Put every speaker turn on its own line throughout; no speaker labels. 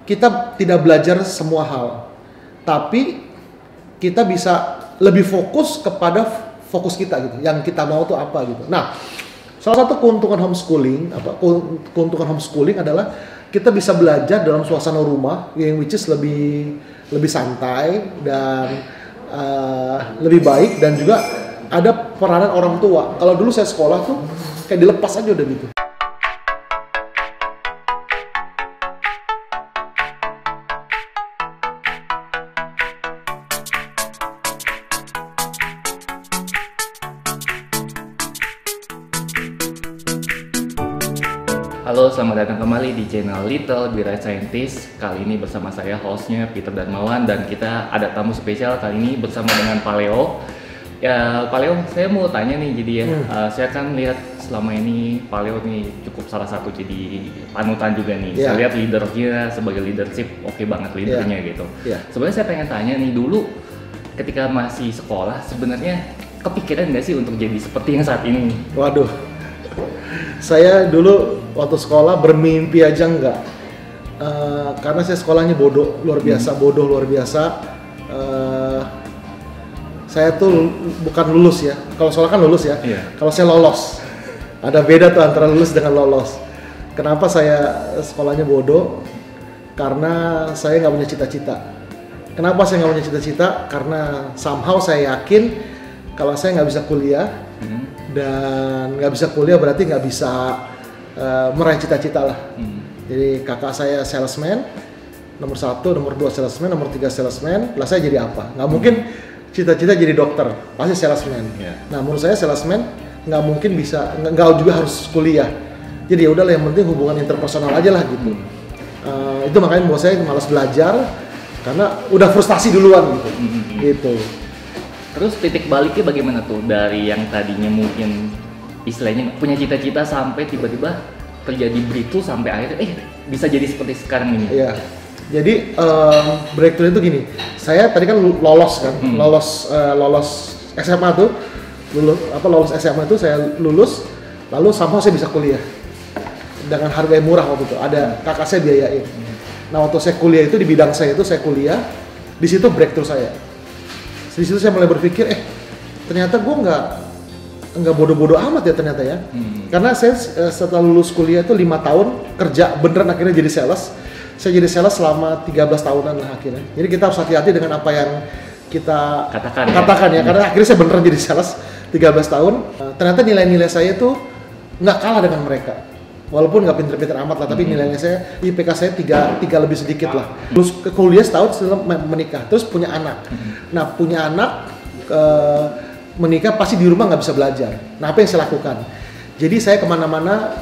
kita tidak belajar semua hal, tapi kita bisa lebih fokus kepada fokus kita gitu, yang kita mau tuh apa gitu. Nah, salah satu keuntungan homeschooling adalah kita bisa belajar dalam suasana rumah, yang which is lebih santai dan lebih baik, dan juga ada peranan orang tua. Kalau dulu saya sekolah tuh kayak dilepas aja udah gitu.
Halo, selamat datang kembali di channel Little Be Right Scientist. Kali ini bersama saya, hostnya Peter Darmawan, dan kita ada tamu spesial kali ini bersama dengan Pak Leo. Ya, Pak Leo, saya mau tanya nih, jadi ya, saya kan lihat selama ini Pak Leo nih cukup salah satu jadi panutan juga nih. Saya lihat leadernya sebagai leadership, oke banget leadernya gitu. Sebenarnya saya pengen tanya nih, dulu ketika masih sekolah, sebenarnya kepikiran nggak sih untuk jadi seperti yang saat ini?
Waduh, saya dulu waktu sekolah bermimpi aja enggak, karena saya sekolahnya bodoh luar biasa. Saya tuh bukan lulus ya, kalau sekolah kan lulus ya, kalau saya lolos. Ada beda tuh antara lulus dengan lolos. Kenapa saya sekolahnya bodoh? Karena saya nggak punya cita-cita. Kenapa saya nggak punya cita-cita? Karena somehow saya yakin kalau saya nggak bisa kuliah, dan nggak bisa kuliah berarti nggak bisa meraih cita-cita lah. Jadi kakak saya salesman, nomor 1, nomor 2 salesman, nomor 3 salesman. Lah saya jadi apa? Nggak mungkin cita-cita jadi dokter, pasti salesman. Nah, menurut saya salesman nggak mungkin bisa, nggak juga harus kuliah. Jadi ya udahlah, yang penting hubungan interpersonal aja lah gitu. Itu makanya buat saya malas belajar karena udah frustasi duluan gitu. Gitu.
Terus titik baliknya bagaimana tuh dari yang tadinya mungkin istilahnya punya cita-cita sampai tiba-tiba terjadi breakthrough sampai akhirnya bisa jadi seperti sekarang ini?
Iya. Jadi breakthrough itu gini, saya tadi kan lolos kan, lolos SMA tuh, lolos SMA itu saya lulus, lalu somehow saya bisa kuliah dengan harga yang murah waktu itu. Ada kakak saya biayain. Nah, waktu saya kuliah itu di bidang saya itu saya kuliah, di situ breakthrough saya. Di situ saya mulai berpikir, ternyata gue nggak bodoh-bodoh amat ya ternyata ya. Karena saya setelah lulus kuliah itu 5 tahun kerja beneran, akhirnya jadi sales. Saya jadi sales selama 13 tahunan lah akhirnya. Jadi kita harus hati-hati dengan apa yang kita katakan ya. Karena akhirnya saya beneran jadi sales 13 tahun. Ternyata nilai-nilai saya itu nggak kalah dengan mereka. Walaupun nggak pinter-pinter amat lah, tapi nilainya saya, IPK saya 3 lebih sedikit lah. Terus ke kuliah setahun setelah menikah, terus punya anak. Nah, punya anak, menikah pasti di rumah nggak bisa belajar. Nah, apa yang saya lakukan? Jadi saya kemana-mana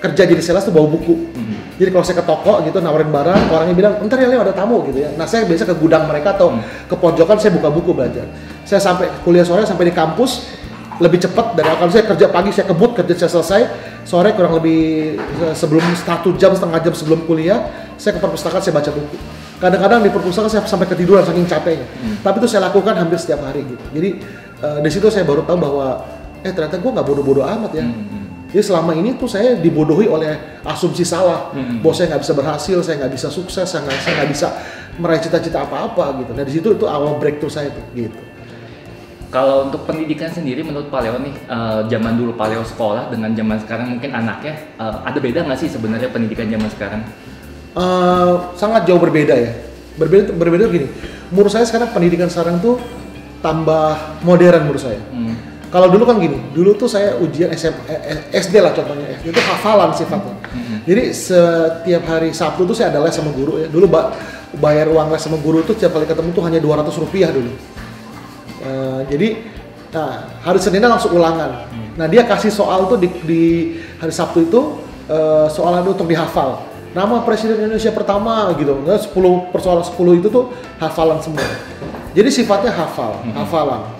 kerja jadi sales tuh bawa buku. Jadi kalau saya ke toko gitu nawarin barang, orangnya bilang, "Entar ya Leo, ada tamu," gitu ya. Nah, saya biasa ke gudang mereka atau ke pojokan, saya buka buku belajar. Saya sampai kuliah sore, sampai di kampus lebih cepat dari kalau saya kerja pagi, saya kebut, kerja saya selesai sore kurang lebih sebelum 1 jam, setengah jam sebelum kuliah, saya ke perpustakaan, saya baca buku. Kadang-kadang di perpustakaan saya sampai ketiduran saking capeknya. Tapi itu saya lakukan hampir setiap hari gitu. Jadi di situ saya baru tahu bahwa ternyata gue nggak bodoh-bodoh amat ya. Jadi selama ini tuh saya dibodohi oleh asumsi salah, bahwa saya nggak bisa berhasil, saya nggak bisa sukses, saya nggak bisa meraih cita-cita apa-apa gitu. Nah, di situ itu awal breakthrough saya tuh gitu.
Kalau untuk pendidikan sendiri, menurut Pak Leo nih, zaman dulu Pak Leo sekolah dengan zaman sekarang mungkin anaknya, ada beda nggak sih sebenarnya pendidikan zaman sekarang?
Sangat jauh berbeda ya. Berbeda gini. Menurut saya sekarang pendidikan sekarang tuh tambah modern menurut saya. Kalau dulu kan gini, dulu tuh saya ujian SD lah contohnya, SD itu hafalan sifatnya. Jadi setiap hari Sabtu tuh saya ada les sama guru ya. Dulu bayar uang les sama guru tuh setiap kali ketemu tuh hanya 200 rupiah dulu. Jadi hari Senin langsung ulangan. Nah, dia kasih soal tuh di hari Sabtu itu soalan untuk dihafal. Nama Presiden Indonesia pertama gitu. 10 persoalan 10 itu tuh hafalan semua. Jadi sifatnya hafalan.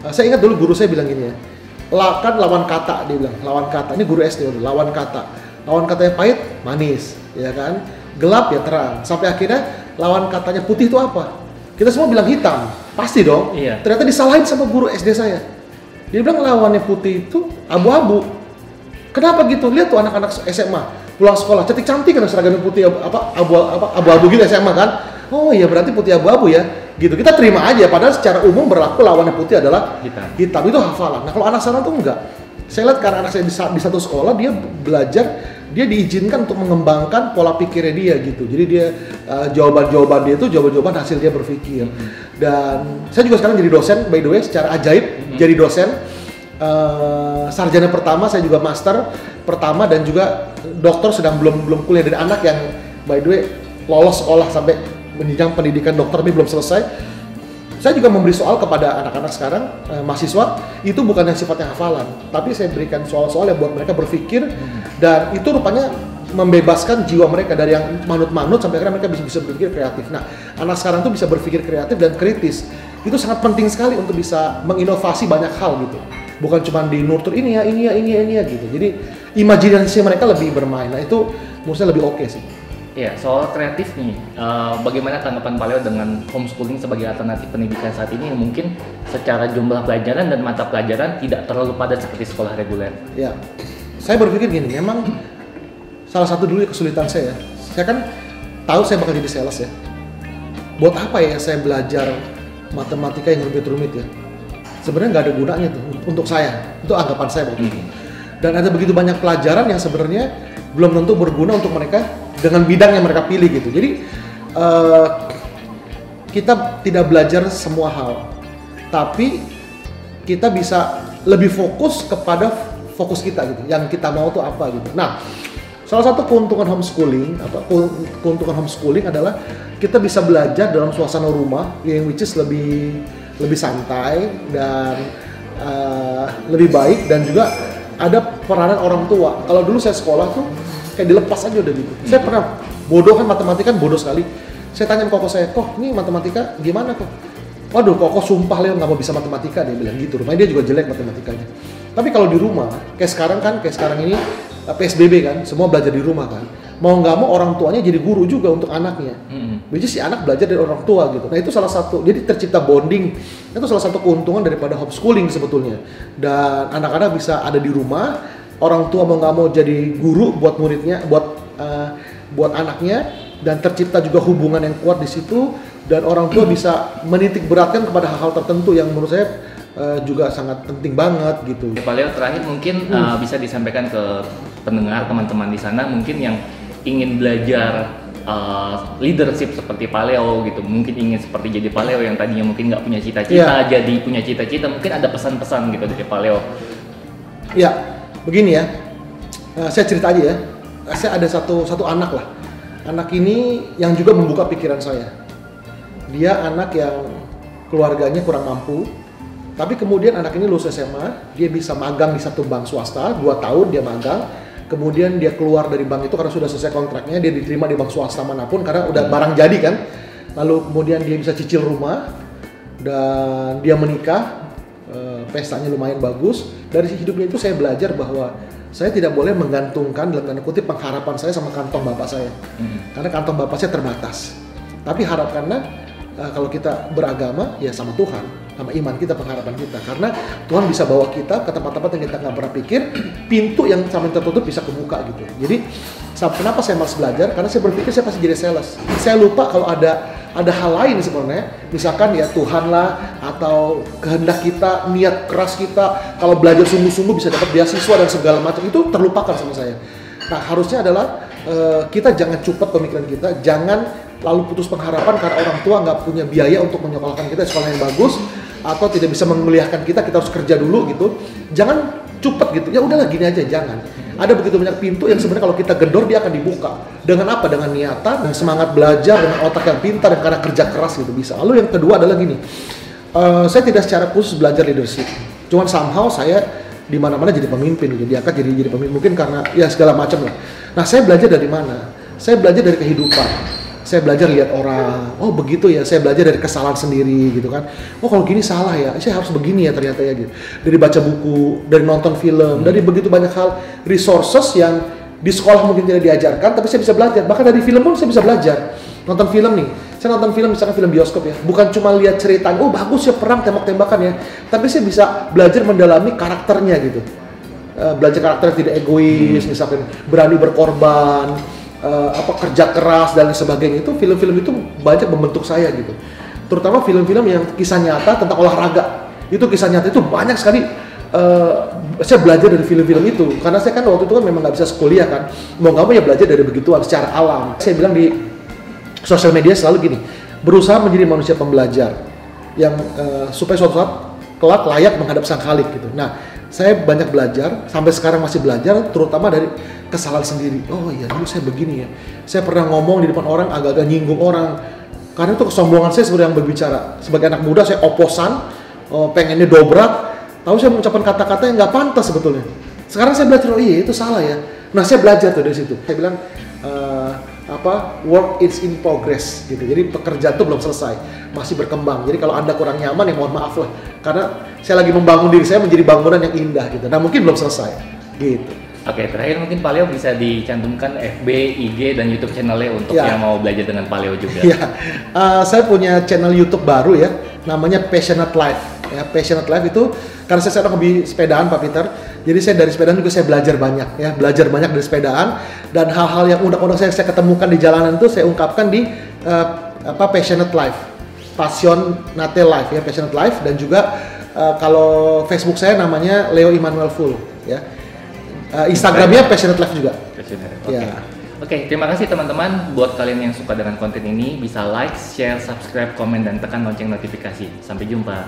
Saya ingat dulu guru saya bilang gini ya. Kan lawan kata, dia bilang, lawan kata. Ini guru SD dulu, lawan kata. Lawan katanya pahit, manis, ya kan? Gelap ya terang. Sampai akhirnya lawan katanya putih itu apa? Kita semua bilang hitam. Pasti dong. Ternyata disalahin sama guru SD saya. Dia bilang lawannya putih itu abu-abu. Kenapa gitu? Lihat tuh anak-anak SMA. pulang sekolah cantik-cantik kan seragamnya putih abu-abu gitu SMA kan. Oh iya berarti putih abu-abu ya. Gitu. Kita terima aja padahal secara umum berlaku lawannya putih adalah hitam. Itu hafalan. Nah, kalau anak sekarang tuh enggak. Saya lihat karena anak saya di satu sekolah dia belajar, dia diizinkan untuk mengembangkan pola pikirnya dia gitu. Jadi dia jawaban-jawaban dia itu jawaban-jawaban hasil dia berpikir. Dan saya juga sekarang jadi dosen by the way secara ajaib jadi dosen. Sarjana pertama, saya juga master pertama dan juga dokter sedang belum kuliah dari anak yang by the way lolos sekolah sampai menjenjang pendidikan dokter tapi belum selesai. Saya juga memberi soal kepada anak-anak sekarang mahasiswa itu bukan yang sifatnya hafalan, tapi saya berikan soal-soal yang buat mereka berpikir dan itu rupanya membebaskan jiwa mereka dari yang manut-manut sampai akhirnya mereka bisa berpikir kreatif. Nah, anak sekarang tuh bisa berpikir kreatif dan kritis. Itu sangat penting sekali untuk bisa menginovasi banyak hal gitu. Bukan cuma di nurture ini ya gitu. Jadi imajinasi mereka lebih bermain. Nah itu menurut saya lebih oke sih.
Iya, soal kreatif nih, bagaimana tanggapan Pak Leo dengan homeschooling sebagai alternatif pendidikan saat ini yang mungkin secara jumlah pelajaran dan mata pelajaran tidak terlalu padat seperti sekolah reguler?
Ya, saya berpikir gini, memang salah satu dulu kesulitan saya kan tahu saya bakal jadi sales ya. Buat apa ya saya belajar matematika yang rumit-rumit ya? Sebenarnya nggak ada gunanya tuh untuk saya, itu anggapan saya waktu itu. Dan ada begitu banyak pelajaran yang sebenarnya belum tentu berguna untuk mereka dengan bidang yang mereka pilih gitu. Jadi kita tidak belajar semua hal, tapi kita bisa lebih fokus kepada fokus kita gitu. Yang kita mau tuh apa gitu. Nah, salah satu keuntungan homeschooling adalah kita bisa belajar dalam suasana rumah yang which is lebih santai dan lebih baik dan juga ada peranan orang tua. Kalau dulu saya sekolah tuh kayak dilepas aja udah gitu. Saya pernah bodoh kan matematika bodoh sekali. Saya tanya ke koko saya, "Kok, ini matematika gimana kok?" Waduh, koko sumpah Leo nggak mau bisa matematika, dia bilang gitu. Rupanya dia juga jelek matematikanya. Tapi kalau di rumah, kayak sekarang ini PSBB kan, semua belajar di rumah kan. Mau nggak mau orang tuanya jadi guru juga untuk anaknya. Jadi si anak belajar dari orang tua gitu. Nah itu salah satu, jadi tercipta bonding. Itu salah satu keuntungan daripada homeschooling sebetulnya. Dan anak-anak bisa ada di rumah, orang tua mau nggak mau jadi guru buat muridnya, buat anaknya, dan tercipta juga hubungan yang kuat di situ. Dan orang tua bisa menitik beratkan kepada hal-hal tertentu yang menurut saya juga sangat penting banget gitu.
Pak Leo terakhir mungkin bisa disampaikan ke pendengar teman-teman di sana mungkin yang ingin belajar leadership seperti Pak Leo gitu, mungkin ingin seperti jadi Pak Leo yang tadinya mungkin nggak punya cita-cita jadi punya cita-cita, mungkin ada pesan-pesan gitu dari Pak Leo.
Ya, begini ya, saya cerita aja ya. Saya ada satu anak lah. Anak ini yang juga membuka pikiran saya. Dia anak yang keluarganya kurang mampu, tapi kemudian anak ini lulus SMA, dia bisa magang di satu bank swasta, 2 tahun dia magang, kemudian dia keluar dari bank itu karena sudah selesai kontraknya, dia diterima di bank swasta manapun karena udah barang jadi kan, lalu kemudian dia bisa cicil rumah, dan dia menikah, pestanya lumayan bagus. Dari hidupnya itu saya belajar bahwa saya tidak boleh menggantungkan dalam tanda kutip pengharapan saya sama kantong bapak saya, karena kantong bapak saya terbatas. Tapi harapkanlah kalau kita beragama ya sama Tuhan, sama iman kita, pengharapan kita, karena Tuhan bisa bawa kita ke tempat-tempat yang kita nggak pernah pikir, pintu yang sama tertutup bisa kebuka gitu. Jadi kenapa saya malas belajar? Karena saya berpikir saya pasti jadi sales. Saya lupa kalau ada hal lain sebenarnya, misalkan ya Tuhan lah, atau kehendak kita, niat keras kita, kalau belajar sungguh-sungguh bisa dapat beasiswa dan segala macam, itu terlupakan sama saya. Nah harusnya adalah kita jangan cepat pemikiran kita, jangan lalu putus pengharapan karena orang tua nggak punya biaya untuk menyekolahkan kita sekolah yang bagus, atau tidak bisa menguliahkan kita harus kerja dulu gitu. Jangan cepat gitu, ya udahlah gini aja, jangan. Ada begitu banyak pintu yang sebenarnya kalau kita gedor dia akan dibuka. Dengan apa? Dengan niatan dan semangat belajar, dengan otak yang pintar, dan karena kerja keras gitu bisa. Lalu yang kedua adalah gini, saya tidak secara khusus belajar leadership, cuman somehow saya di mana-mana jadi pemimpin gitu, diangkat jadi pemimpin, mungkin karena ya segala macam lah. Nah saya belajar dari mana? Saya belajar dari kehidupan. Saya belajar lihat orang, oh begitu ya, saya belajar dari kesalahan sendiri gitu kan. Oh kalau gini salah ya, saya harus begini ya ternyata ya gitu. Dari baca buku, dari nonton film, dari begitu banyak hal, resources yang di sekolah mungkin tidak diajarkan, tapi saya bisa belajar. Bahkan dari film pun saya bisa belajar. Nonton film nih, saya nonton film misalkan film bioskop ya, bukan cuma lihat ceritanya, oh bagus ya perang tembak-tembakan ya, tapi saya bisa belajar mendalami karakternya gitu. belajar karakter yang tidak egois, misalkan berani berkorban, kerja keras dan lain sebagainya. Itu film-film itu banyak membentuk saya gitu. Terutama film-film yang kisah nyata tentang olahraga. Itu kisah nyata itu banyak sekali. Saya belajar dari film-film itu karena saya kan waktu itu kan memang nggak bisa kuliah kan, mau nggak mau ya belajar dari begituan secara alam. Saya bilang di sosial media selalu gini, berusaha menjadi manusia pembelajar yang supaya suatu saat kelak layak menghadap sang Khalik gitu. Nah, saya banyak belajar, sampai sekarang masih belajar, terutama dari kesalahan sendiri. Oh iya, dulu saya begini ya. Saya pernah ngomong di depan orang agak-agak nyinggung orang. Karena itu kesombongan saya sebagai yang berbicara. Sebagai anak muda saya oposan, pengennya dobrak. Tahu saya mengucapkan kata-kata yang nggak pantas sebetulnya. Sekarang saya belajar, oh iya itu salah ya. Nah saya belajar tuh dari situ. Saya bilang work is in progress gitu. Jadi pekerjaan itu belum selesai, masih berkembang. Jadi kalau Anda kurang nyaman ya mohon maaf lah. Karena saya lagi membangun diri saya menjadi bangunan yang indah gitu. Nah mungkin belum selesai gitu.
Oke, terakhir mungkin Pak Leo bisa dicantumkan FB, IG, dan YouTube channelnya untuk yang mau belajar dengan Pak Leo juga.
Ya, saya punya channel YouTube baru ya, namanya Passionate Life. Ya, Passionate Life itu karena saya sekarang hobi sepedaan Pak Peter, jadi saya dari sepedaan juga saya belajar banyak ya, belajar banyak dari sepedaan dan hal-hal yang unek-unek saya ketemukan di jalanan itu saya ungkapkan di Passionate Life, Passionate Life ya, Passionate Life, dan juga kalau Facebook saya namanya Leo Immanuel Full ya. Instagramnya Passionate Life juga.
Passionate.
Ya.
Oke, terima kasih teman-teman. Buat kalian yang suka dengan konten ini, bisa like, share, subscribe, komen, dan tekan lonceng notifikasi. Sampai jumpa.